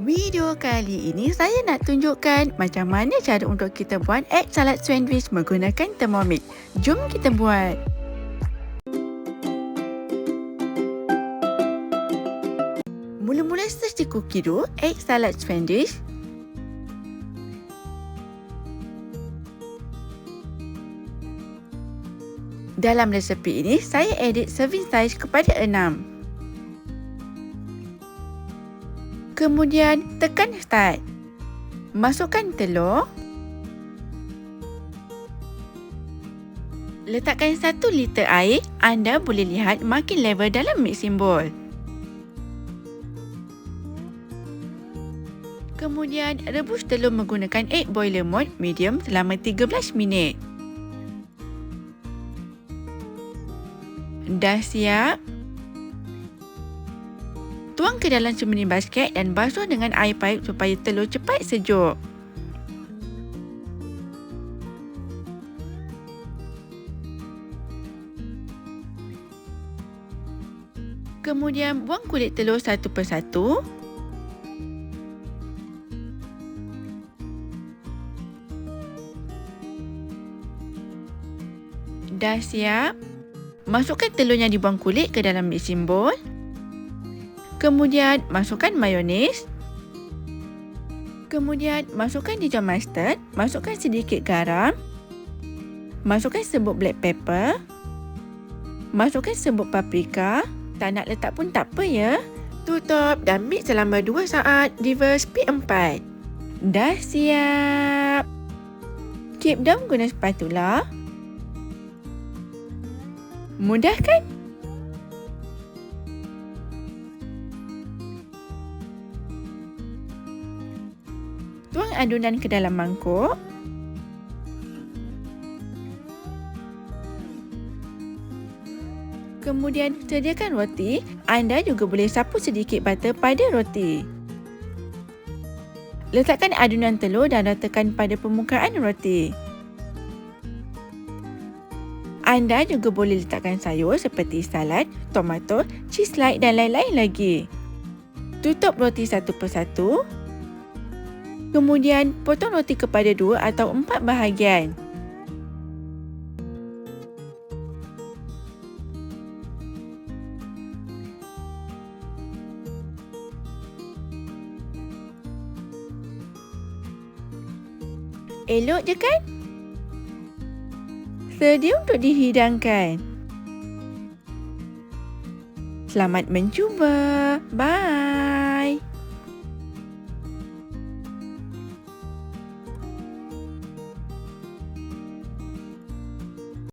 Video kali ini saya nak tunjukkan macam mana cara untuk kita buat egg salad sandwich menggunakan Thermomix. Jom kita buat. Mula-mula search di Cookedo egg salad sandwich. Dalam resepi ini saya edit serving size kepada 6. Kemudian tekan start. Masukkan telur. Letakkan 1 liter air. Anda boleh lihat makin level dalam mixing bowl. Kemudian rebus telur menggunakan egg boiler mode medium selama 13 minit. Dah siap. Tuang ke dalam cermin basket dan basuh dengan air paip supaya telur cepat sejuk. Kemudian buang kulit telur satu persatu. Dah siap. Masukkan telur yang dibuang kulit ke dalam mixing bowl. Kemudian masukkan mayonis. Kemudian masukkan dijon mustard. Masukkan sedikit garam. Masukkan serbuk black pepper. Masukkan serbuk paprika. Tak nak letak pun tak apa ya. Tutup dan mix selama 2 saat di speed 4. Dah siap. Keep down guna spatula. Mudah kan? Tuang adunan ke dalam mangkuk. Kemudian sediakan roti. Anda juga boleh sapu sedikit butter pada roti. Letakkan adunan telur dan ratakan pada permukaan roti. Anda juga boleh letakkan sayur seperti salad, tomato, cheese slice dan lain-lain lagi. Tutup roti satu persatu. Kemudian potong roti kepada 2 atau 4 bahagian. Elok je kan? Sedia untuk dihidangkan. Selamat mencuba. Bye.